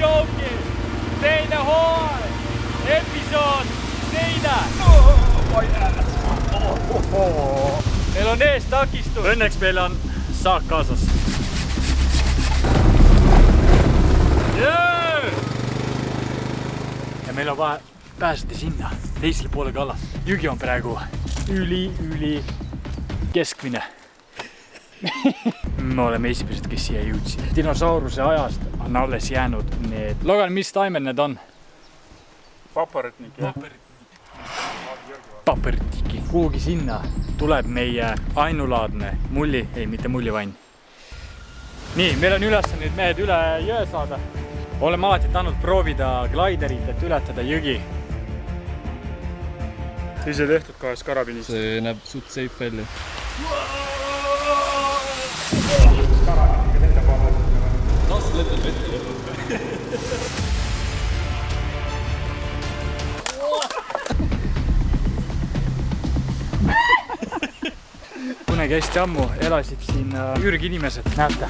Showki teine hooaeg, episood 2. Meil on ees takistus. Õnneks meil on saak kaasas. Ja meil on vaja pääseda sinna teisele poole kallas. Jügi on praegu üli keskmine. Me oleme esimesed, kes siia jõudsid. Dinosauruse ajast on alles jäänud need. Logan, mis taimed need on? Paparetnik. Paparetniki. Kuhugi sinna tuleb meie ainulaadne mitte mullivann. Nii, meil on üles nüüd mehed üle jõe saada. Oleme alati tahtnud proovida glaiderit, et ületada jõgi. Ise tehtud 2 karabinist. See näeb suht safe välja. Taas lõtad vette lõpud. Kunagi hästi ammu elasid siin ürginimesed, näete,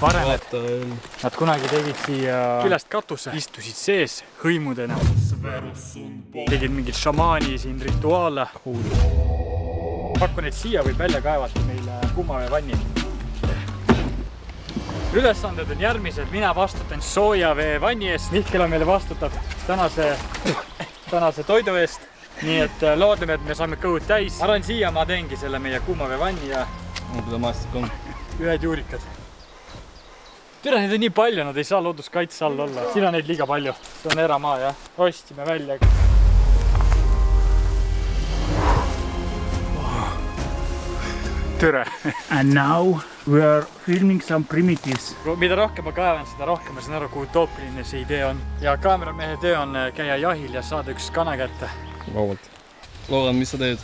varemed. Nad kunagi tegid siia küljest katuse, istusid sees hõimudena. Tegid mingit šamaani siin rituaale. Pakku neid siia võib välja kaevata meile kuumaveevanni. Ülesanded on järgmised, mina vastutan soojaveevanni eest. Mihkel on meile vastutab tänase toidu eest. Nii et loodame, et me saame kõhud täis. Arvan siia, ma teengi selle meie kuumaveevanni ja Mida maastik on? ühed juurikad. Türa, neid on nii palju, nad ei saa looduskaitse all olla. Siin on neid liiga palju. See on eramaa, jah. Ostime välja. Türa. And now we are filming some primitives. Mida rohkem ma kaevan, seda rohkem ma saan aru, kui utoopiline see idee on. Ja kaameramehe töö on käia jahil ja saada üks kana kätte. Vabalt. Logan, mis sa teed?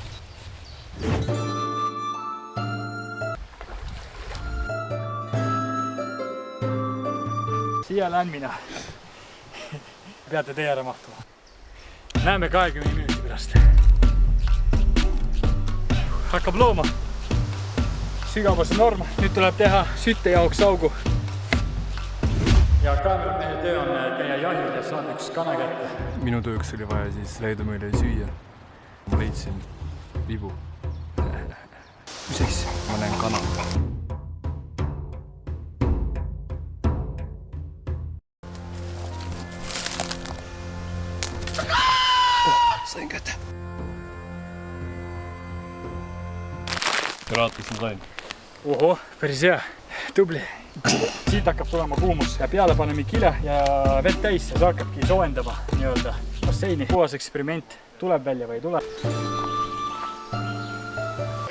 Siia lämina. Peate tee ära mahtuma. Näeme 20 minuti pärast. Hakkab looma. Sügavus on norm. Nüüd tuleb teha sütte jaoks augu. Ja kaameramehe töö on käia jahil ja saada üks kana kätte. Minu tööks oli vaja siis leida meile süüa. Ma leidsin vibu. Mis ma näen kana. Sain kätte. Graatis ma sain. Oho, päris hea. Tubli. Siit hakkab tulema kuumus ja peale paneme kile ja vett täis. See hakkabki soojendama nii-öelda basseini. Puhas eksperiment. Tuleb välja või ei tule?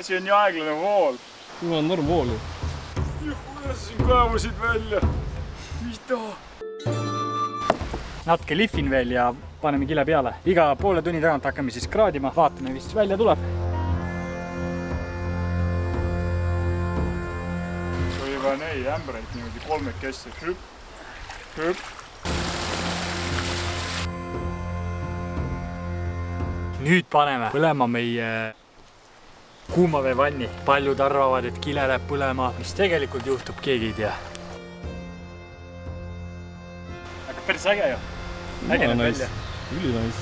See on nii aeglane vool. Mul on norm vool ju. Kuidas siin kaevusid välja? Mida? Natuke lihvin veel ja paneme kile peale. Iga poole tunni tagant hakkame siis kraadima. Vaatame, mis välja tuleb. Oli vaja neid ämbreid niimoodi 3 kessi. Hüpp. Nüüd paneme põlema meie kuumaveevanni. Paljud arvavad, et kile läheb põlema. Mis tegelikult juhtub, keegi ei tea. Aga päris äge ju. Äge näeb välja. Ülinais.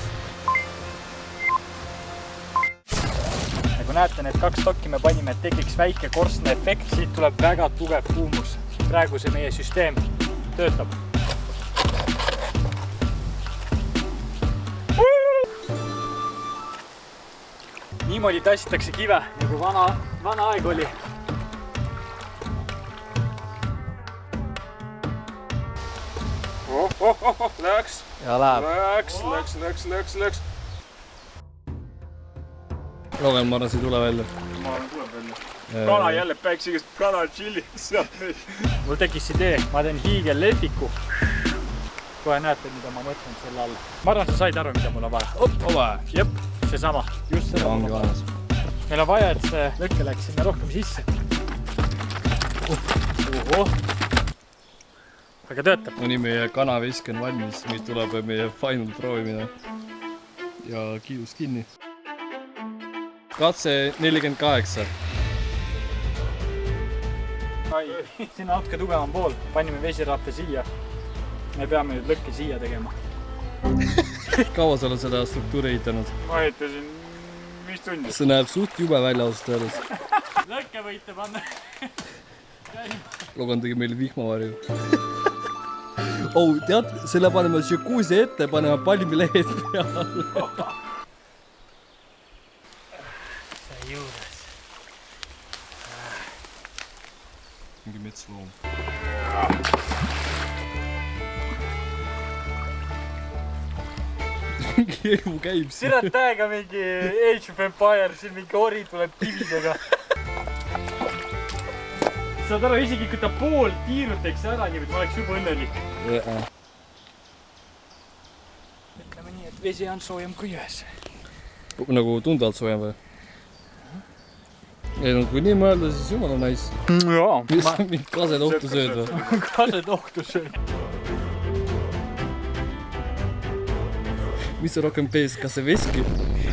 Nagu näete, need 2 tokki me panime, et tekiks väike korstne efekt. Siit tuleb väga tugev kuumus. Praegu see meie süsteem töötab. Niimoodi tassitakse kive, nagu vana aeg oli. Läks. Ja läheb. Läks. Logan, ma arvan, see ei tule välja. Ma arvan, tuleb välja. Kana jälle päiksigest, kana chillib sealt neid. Mul tekkis idee, ma teen hiigellehviku. Kohe näete, mida ma mõtlen selle all. Ma arvan, sa said aru, mida mul on vaja. Opa! Jep, seesama. Just seda ongi olemas. Meil on vaja, et see lõkke läks sinna rohkem sisse. Oho. Aga töötab. No nii, meie kanavisk on valmis. Nüüd tuleb meie final proovimine. Ja kiidus kinni. Katse 48. Ai, siin on natuke tugevam pool. Panime vesirahte siia. me peame nüüd lõkke siia tegema. Kaua sa oled seda struktuuri ehitanud? Ma ehitasin 5 tundi. See näeb suht jube välja ausalt öeldes. Lõkke võite panna. Logan tegi meile vihmavarju. Oh, tead, selle paneme jacuzzi ette, paneme palmilehed peale. Sai juures. Mingi metsloom. Mingi elu käib siin. Sina täiega mingi Age of Empire, siin mingi ori tuleb kividega. Saad aru, isegi kui ta pool tiiruteks ära nii, et ma oleks juba õnnelik. Ütleme nii, et vesi on soojem kui jões. Nagu tundvalt soojem või? Ei, no kui nii mõelda, siis jumala nice. Jaa. Mis mingi kased ohtu sööd või? Kased ohtu sööd. Mis see rohkem pees, kas see veski,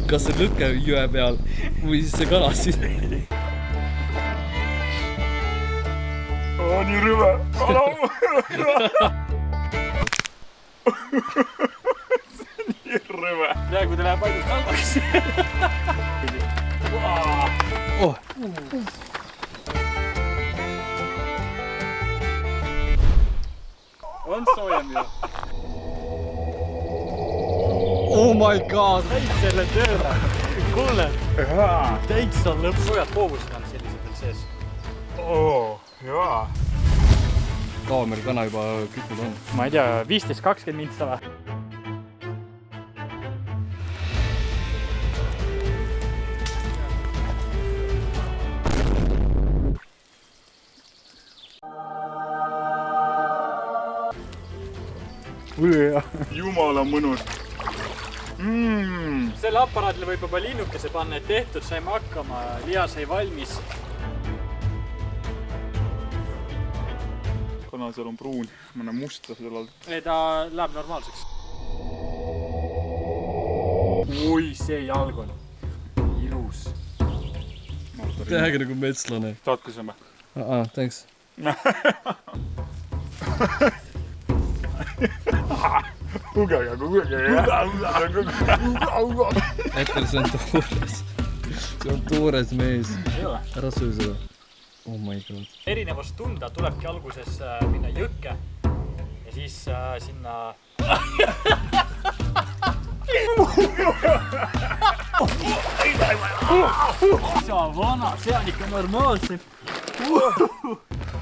kas see lõkke jõe peal või siis see kala siin? Nii rüve. Nii rüve. Praegu ta läheb ainult halvaks. Oh. On soojem ju. Oh my god! Täid selle tööle. Kuule, täid sa lõpp. Soojad hoovused on sellised veel sees. Jaa. Kaua meil kana juba kütnud on? Ma ei tea, 15-20 mintsa või? Jumala mõnus. Selle aparaadile võib juba linnukese panna, et tehtud, saime hakkama, liha sai valmis. Kana seal on pruun, ma näen musta seal all. Ei, ta läheb normaalseks. Oi, see jalg on ilus. Tähega nagu metslane. Tahad ka sama? Thanks. Ugega. Etel, see on toores. See on toores mees. Ära söö seda. Oh my god. Erinevust tunda tulebki alguses minna jõkke ja siis sinna... Sa vana, see on ikka normaalselt.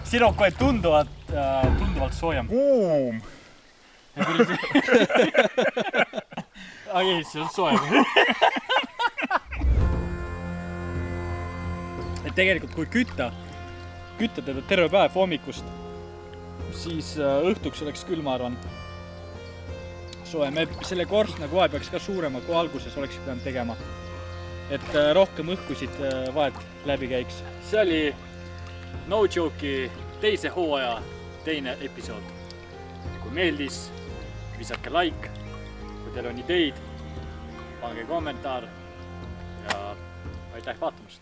Sirok on tunduvalt soojem. Kuum. Ei, see on soojem. Et tegelikult kui kütta teda terve päev hommikust, siis õhtuks oleks küll, ma arvan, soojem. Selle korstna kohe peaks ka suurema, kui alguses oleks pidanud tegema. Et rohkem õhkusid vahet läbi käiks. See oli No Joke'i teise hooaja teine episood. Kui meeldis, visake like. Kui teil on ideid, pange kommentaar ja aitäh vaatamast.